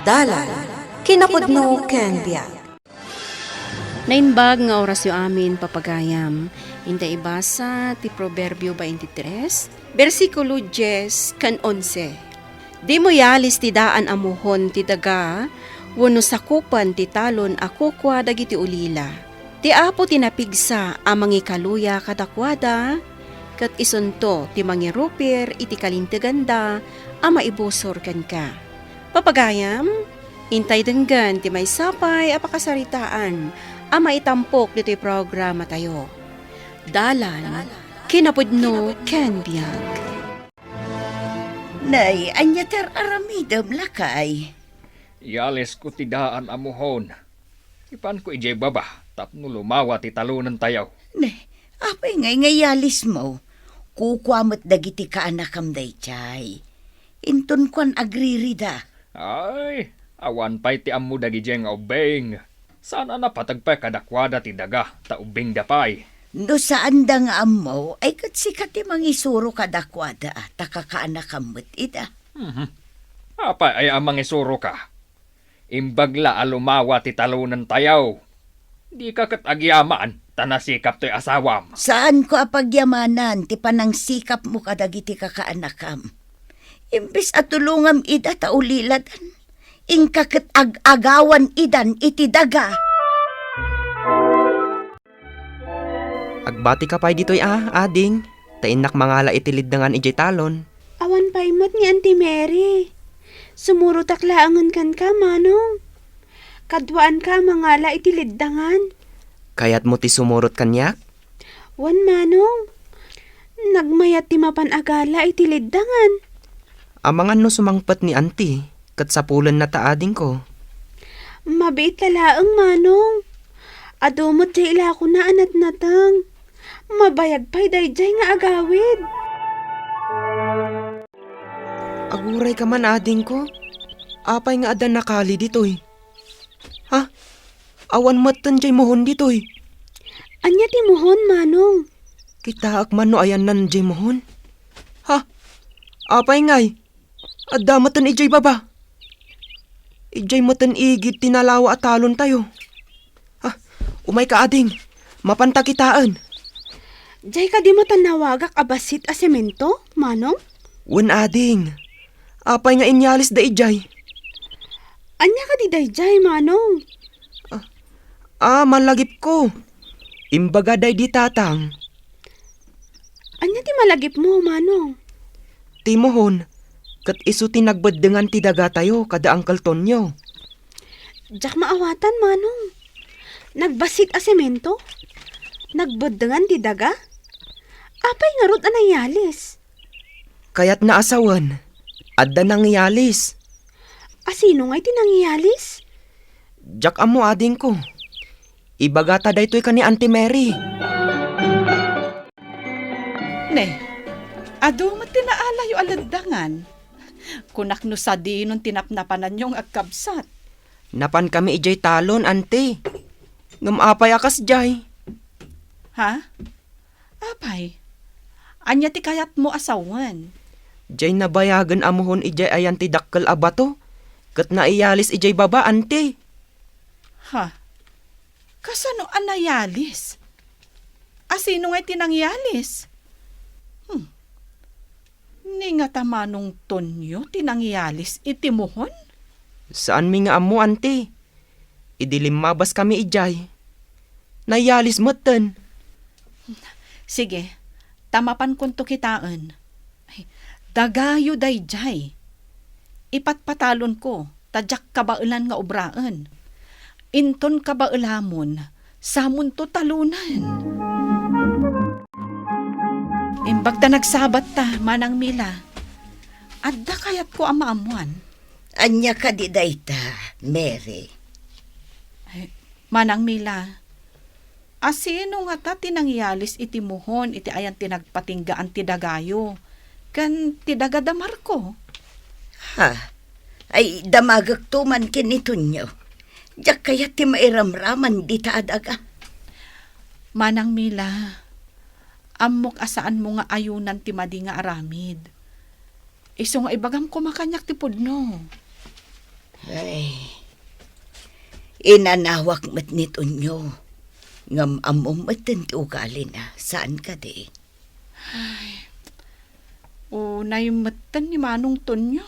Dalan, kinapudno ken biag. Nainbag nga orasyo amin papagayam. Inda ibasa ti Proverbio 23, versikulo 10 kan 11. Di mo yalis ti daan amuhon ti daga, wano sakupan ti talon ako kwa dagiti ulila. Ti apo tinapigsa amangi kaluya kadakwada, kat isunto ti mangirupir iti kalinteganda ama ibusor ken ka. Papagayam, intay denggan ti may sapay apakasaritaan ama itampok dito programa tayo. Dalan, kinapudno ken biag. Nay, anya ter aramidam lakay. Iales ko ti daan amuhon. Ipan ko ijay baba, tapno lumawa ti talunan tayaw. Ne, apay ngayalis mo. Kukwamot dagiti ka anakam day chay. Inton kwan agririda. Ay, awan pa'y ti ammo dagi jeng obeng. Sana napatagpay kadakwada ti daga, ta ubing dapay. No saan da nga ammo, ay katsikat ti mangisuro kadakwada, takakaanakamot ida. Apay ay amang isuro ka. Imbagla alumawa ti talunan tayaw. Di ka kat agyaman, tanasikap to'y asawam. Saan ko apagyamanan, ti panang sikap mo kadagiti kakaanakam. Imbis at tulungam ida tauliladan, ingkakit ag-agawan idan iti daga. Agbati ka pa'y dito'y ading. Tainak mangala itilid na nga ijay talon. Awan paimot ni Auntie Mary. Sumuro taklaangan kan ka, manong. Kadwaan ka mangala itiliddangan. Kaya't mo ti sumurot kanyak? Wan manong. Nagmayat ti mapanagala itiliddangan. Amangan no sumangpat ni auntie, kat sapulan na taading ko. Mabait lalaang manong. Adumot jay ila ko na anat natang. Mabayag pa'y dayjay nga agawid. Aguray ka man ading ko. Apay nga adan nakali ditoy. Ha? Awan matan jay mohon ditoy. Anya ti mohon, manong. Kita man no ayan nan jay mohon. Ha? Apay ngay. Adda matan ijay baba. Ijay matan igid tinalawa at talon tayo. Ha? Umay ka ading. Mapanta kitaan. Jay ka di mo tanawagak abasit a semento, manong? Wan ading. Apay nga inyalis da ijay. Anya ka di dayjay, manong? Malagip ko. Imbaga day di tatang. Anya ti malagip mo, manong? Timohon, kat iso tinagbadengan ti daga tayo kada Uncle Tonyo. Jak maawatan, manong. Nagbasit a semento? Nagbadengan ti daga? Apay nga rod anayalis. Kaya't naasawan, adda nangyalis. Asino nga'y tinangyalis? Jak amo ading ko. Ibagata daytoy ka ni Auntie Mary. Ne, ado mo tinaalayo aladdangan. Kunak no sa di nun tinapnapanan yung agkabsat. Napan kami ijay talon, ante. Ngamapay akas jay. Ha? Apay, anya ti kayat mo asawan. Jay nabayagan amuhon ijay ayan ti dakkel abato. Kat naiyalis ijay baba, ante. Ha? Kasano anayalis? Asino nga'y tinangyalis? Ni nga tamanong Tonyo tinangyalis itimuhon? Saan mi nga amo, ante? Idilim mabas kami ijay. Nayalis moten. Sige, tamapan kunto kitaan. Ay, dagayo dayjay. Ipatpatalon ko, tadyak kabailan nga obraan. Inton kabailamon, samon to talunan. Imbag ta nagsabat ta, manang Mila. Adda kayat ko amaamuan. Anya ka di dayta, Mary. Ay, manang Mila, asino nga ta tinangyalis iti muhon iti ayan tinagpatinggaan ti dagayo. Kan ti dagadamar ko. Ha? Ay damagak tuman kinito nyo. Diyak kaya ti mairamraman di taadaga. Manang Mila, amok asaan mo nga ayunan ti madi nga aramid. Iso nga ibagam ko makanyak ti pudno. Ay, inanawak mat nito nyo. Ngam amom mat ti ugali na. Saan ka di? O naimatan ni Manong Tonyo.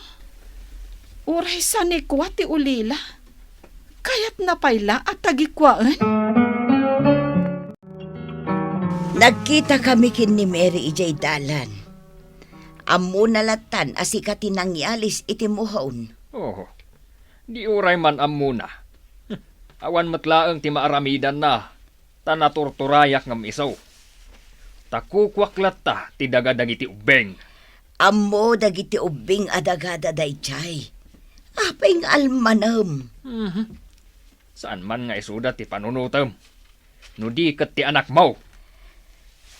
Uray sa ni kwa ti ulila. Kayat napayla at tagikwaan. Nagkita kami kin ni Mary ijay dalan. Amo nalatan asika tinangyalis iti muhaon. Oh, di uray man amuna. Awan matlaang ti maaramidan na. Tanaturturayak ngam isaw. Takukwaklat ta ti dagadagiti ubeng. Amo dagiti ubing adagada dayjay. Apay nga almanam. Saan man nga isuda ti panunutam. No di ket ti anak mo.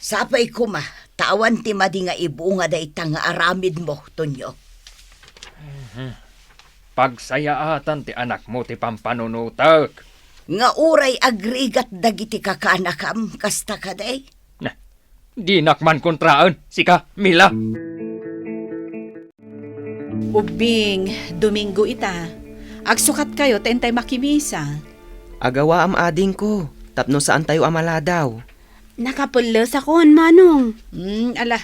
Sapay kuma, tawan ti madi nga ibunga dayta nga aramid mo, Tonyo. Pagsayaatan ti anak mo ti pampanunutak. Nga uray agrigat dagiti kakaanakam, kasta ka day. Na, di nakman kontraan, sika, Mila. Ubing, Domingo ita. Agsukat kayo, tentay makimisa. Agawa am ading ko, tapno saan tayo amala daw. Nakapulos akon, Manong. Ala,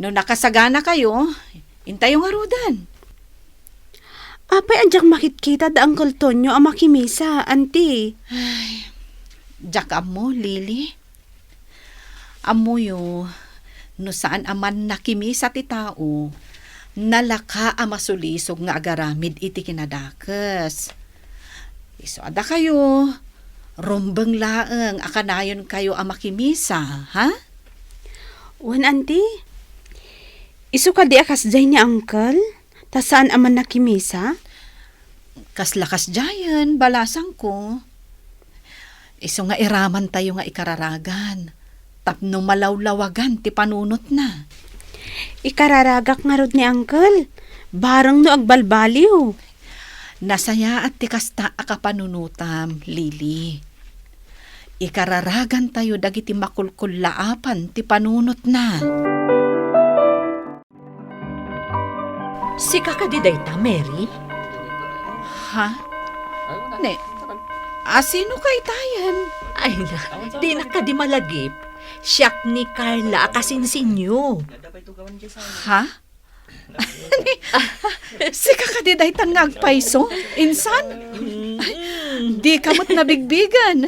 no nakasagana kayo, intay yung arudan. Apay anjak makitkita da Uncle Tonyo ang makimisa, auntie. Jack amo, Lily. Amo yo, no saan aman nakimisa ti tao, nalaka ang masulisog nga agaramid iti kinadakas. Iso ada kayo, rumbeng laeng akanayon kayo ang makimisa, ha? Wan, auntie. Isu ka di akas jay ni Uncle? Ta saan aman nakimisa? Kaslakas jayan, balasang ko. Iso nga iraman tayo nga ikararagan. Tapno malawlawagan ti panunot na. Ikararagak nga rod ni Uncle. Barang no agbalbaliw. Nasaya at ti kasta akapanunutam, Lily. Ikararagan tayo dagiti makulkullaapan ti panunot na. Sika ka di dayta, Mary? Ha? Ne, sino kay tayan? Ay na, di na ka di malagip. Siyak ni Carla akasinsinyo. Ha? Sika ka di daytan nga agpaiso? Insan? Di kamot nabigbigan.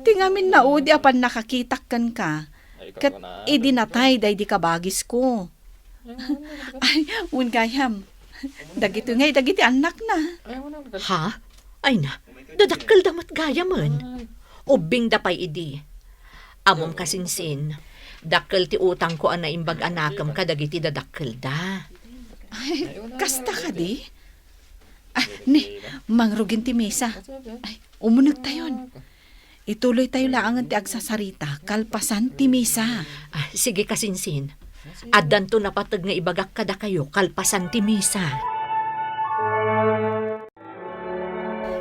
Tingamin na udi apan nakakitakkan ka. Kat idinatay day di kabagis ko. Ay, gayam. Dagito ngay, dagiti anak na. Ha? Ay na, dadakkel damat gaya man. Ubing dapay idi. Amom kasinsin, dakkel ti utang ko ana imbag anakam kadagiti dadakkel da. Ay, kasta ka di? Ay, ni, mangrugin ti mesa. Ay, umunag tayon. Ituloy tayo laangan ti agsasarita, kalpasan ti mesa. Ah, sige kasinsin. Addan to napatag nga ibagak kada kayo, kalpasan ti misa.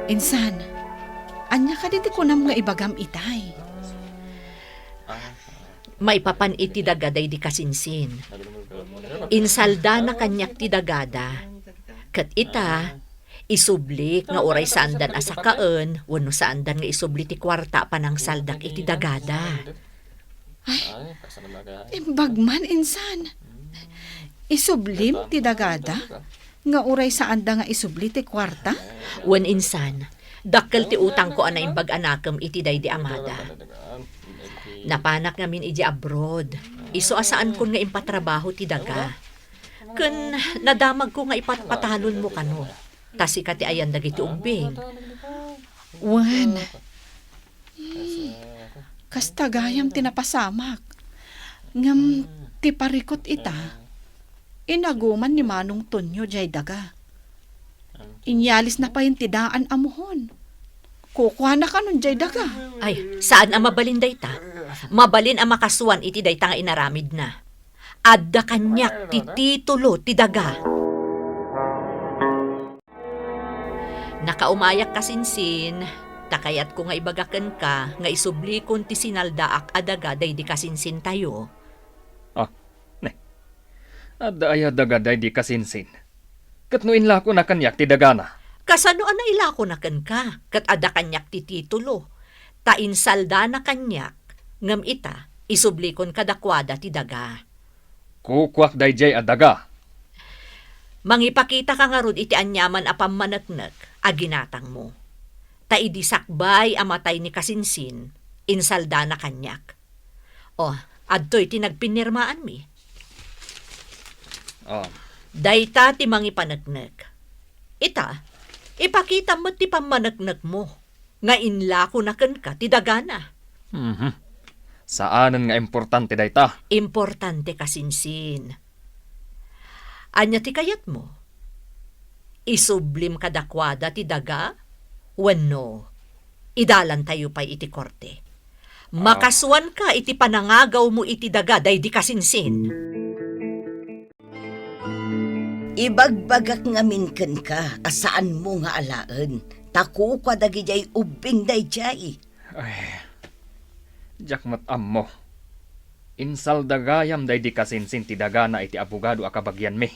Insan, anya ka diti kunam nga ibagam itay. Maipapan iti dagaday di kasinsin. Insalda na kanyak ti dagada. Kat ita, isublik nga oray saandan asakaan, wano saandan nga isubli ti kwarta panang saldak iti dagada. Imbagman, insan. Isublim ti dagada? Nga uray saan da nga isubli ti kwarta? Wan insan, dakkel ti utang ko ana imbag anakam iti day di amada. Napanak ngamin iji abroad. Iso asaan ko nga impatrabaho ti daga. Kun nadamag ko nga ipatpatalon mo kano. Tasi ka ti ayan dagiti ubing. Wan. Kastagayam tinapasamak. Ngam ti parikot ita. Inaguman ni Manong Tonyo jay daga. Inyalis na pa yung tidaan amuhon. Kukuha na ka nun jay daga. Ay, saan ang mabalin dayta? Mabalin ang makasuan iti dayta nga inaramid na. Adda kanyak ti titulo ti daga. Nakaumayak kasinsin, takayat ko nga ibagakan ka, nga isubli kon ti sinaldaak adaga day di kasinsin tayo. Adda ay dagaday di kasinsin. Katnuin la ko na kanyak ti dagana. Kasano na ilako na kan ka, kat ada kanyak ti titulo. Ta insalda na kanyak, ngam ita, isublikon kadakwada ti daga. Kukwak dayjay adaga. Mangipakita ka nga rod iti anyaman a pamanagnak, aginatang mo. Ta idisakbay amatay ni Kasinsin, insalda na kanyak. O, adto'y tinagpinirmaan mi. Ah, Dayta ti mangipanagnak. Ita, ipakita mo ti pamanagnak mo. Nga inlako na kan ka ti dagana. Saanan nga importante dayta? Importante Kasinsin. Anya ti kayat mo? Isublim kadakwada ti daga? Wenno, idalan tayo pa'y iti korte. Makaswan ka iti panangagaw mo iti daga day di Kasinsin. Ibagbagak ngamin ken ka, asaan mo nga alaan. Taku ka dagijay ubing dayjay. Jakmat ammo. Insal dagayam day di Kasinsin ti daga na iti abogado akabagyan mi.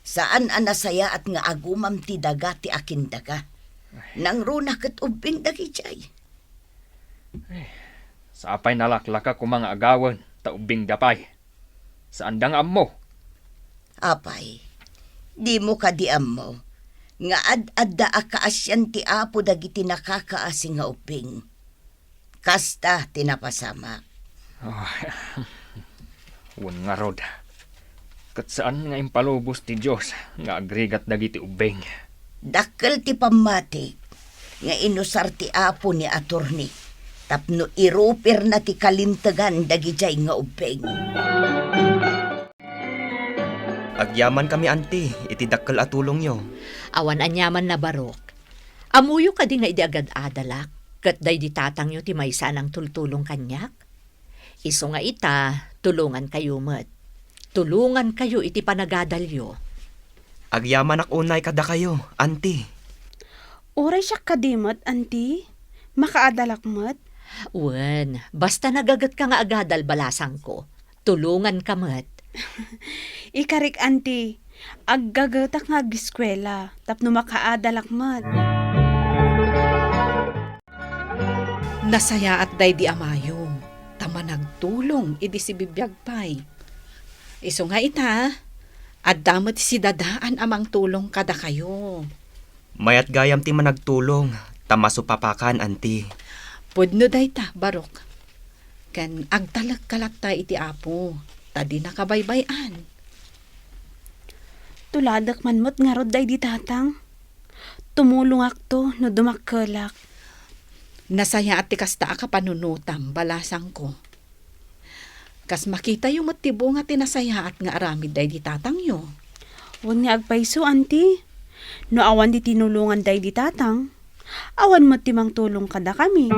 Saan anasaya at nga agumam ti daga ti akin daga. Nang runa ket ubing dagijay. Sa apay nalaklaka ko mga agawan, taubing dapay. Saan dang ammo? Apay, di mo kadiam mo. Nga ad-adda akaasyan ti apo dagiti nakakaasi nga ubing. Kasta tinapasama. Wan nga rod. Kat saan nga impalubos ti Diyos nga agrigat dagiti ubing. Dakkel ti pamatik nga inusar ti apo ni attorney. Tapno irupir na ti kalintagan dagijay nga ubing. Agyaman kami, anti. Iti dakkel at tulong nyo. Awan anyaman na barok. Amuyo ka di nga idi agad adalak. Kat day di tatang yo ti maysa ng tultulong kanyak. Iso nga ita, tulungan kayo met. Tulungan kayo iti panagadalyo. Agyaman ak unay kada kayo, anti. Uray siya kadimot, anti. Makaadalak mat. Wen, basta nagagat ka nga agadal balasang ko. Tulungan ka met. Ikarik, anti. Aggagatak nga giskwela. Tapno makaadalak mat. Nasaya at day di amayom. Tama nagtulong, idi si bibiyagpay. Iso nga ita, at damot si dadaan amang tulong kada kayo. Mayat gayam ti managtulong. Tamasupapakan, anti. Pudno day ta, barok. Kan agtalag kalakta iti apo. Tadi nakabaybayan. Tuladak man mo't nga rod day di tatang. Tumulong akto no dumakkelak. Nasaya at tikasta ka panunutam, balasang ko. Kas makita yung matibo nga tinasaya at nga aramid day di tatang yo. Huwag nga agpaiso, anti. No awan di tinulungan day di tatang. Awan mo timang tulong kada kami.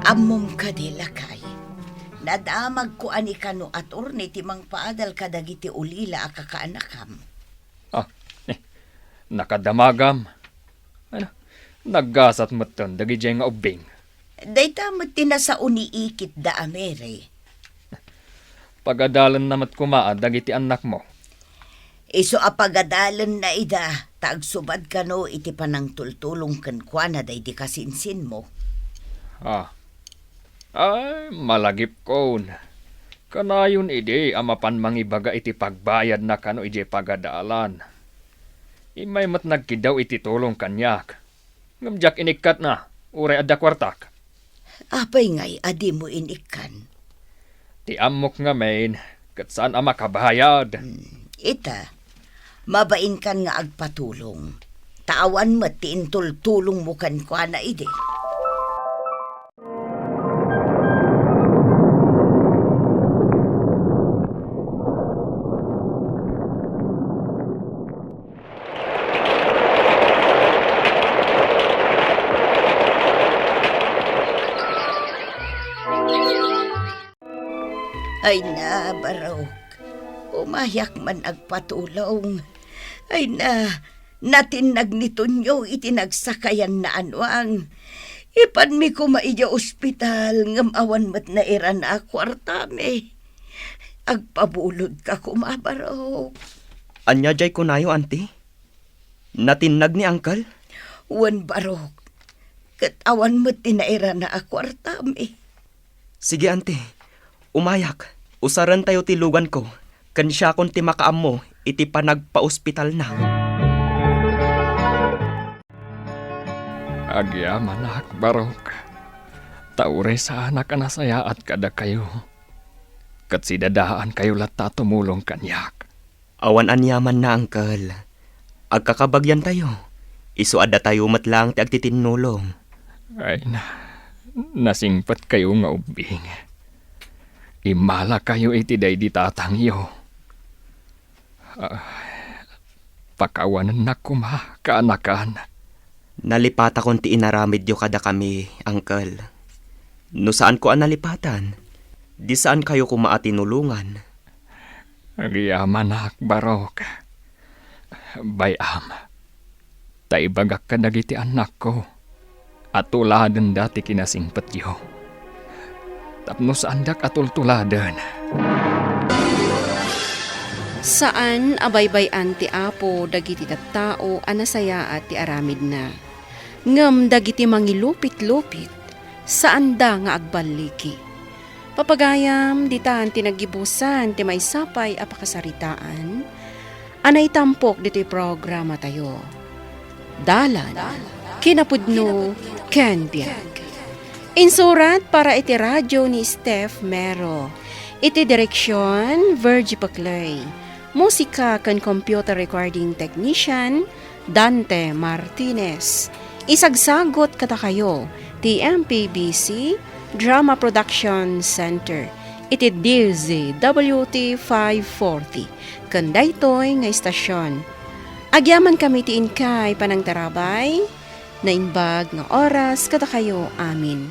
Amom ka di lakay. Nadamag ko ani kano at orne timang paadal ka dagiti ulila a kakaanakam. Nakadamagam. Naggasat mo't dagijay nga ubing. Dayta mo tinasa uniikit da amere. Pagadalan namat kumaa dagiti anak mo. Iso apagadalan na ida, tagsubad ka no iti panang tultulong kankwana day di Kasinsin mo. Ay, malagip kon. Kanayon ide amapan mangibaga iti pagbayad na kano ije pagadalan. Imay mat nagkidaw iti tulong kanyak. Ngamjak inikat na, uray adda kwartak. Apay ngay adi mo inikan. Ti amok nga main, kat saan ama kabayad. Ita, mabain kan nga agpatulong. Tawan mo tiintultulong mo kankwana ide. Ay na, Barok. Umayak man agpatulong. Ay na, natinag nito nyo itinagsakayan na anwang. Ipan mi ko maidya ospital ngam awan mat na iran a kwartame. Agpabulod ka kumabarok. Anya jay kunayo, ante? Natinag ni Uncle? Wan barok. Katawan mo tinaira na akwartam eh. Sige, ante. Umayak. Usaran tayo tilugan ko. Kansya kon ti makaam mo, iti panagpa-ospital na. Agyaman na barok. Taure sa anak anasaya at kada kayo. Kat sidadaan kayo lata tumulong kanyak. Awan anyaman na, Uncle. Agkakabagyan tayo. Isuada tayo matlang ti agtitinulong. Ay nasingpat kayo nga ubing. Imala kayo iti day di tatangyo. Pakawanan na kuma kaanakan. Nalipata kon ti inaramid yo kada kami, Uncle. No saan ko ang nalipatan? Di saan kayo kumaatinulungan? Agyaman na barok. Bayam. Taibagak ka dagiti anak ko. At tuladan dati kinasingpat yo. Tapno saan dak atultuladan. Saan abaybayan ti Apo dagiti tattao anasaya at ti aramid na. Ngam dagiti mangilupit-lupit, saan da nga agbaliki. Papagayam, ditaan tinagibusan ti may sapay apakasaritaan, anay tampok dito'y programa tayo. Dalan, kinapudno, ken biag. Insurat para iti radyo ni Steph Mero. Iti direksyon, Virgie Paclay. Musika kan computer recording technician, Dante Martinez. Isagsagot kata kayo, TMPBC Drama Production Center. Iti DZWT 540. Kandaytoy nga istasyon. Agyaman kami ti inkay panang tarabay, na inbag nga oras kata kayo amin.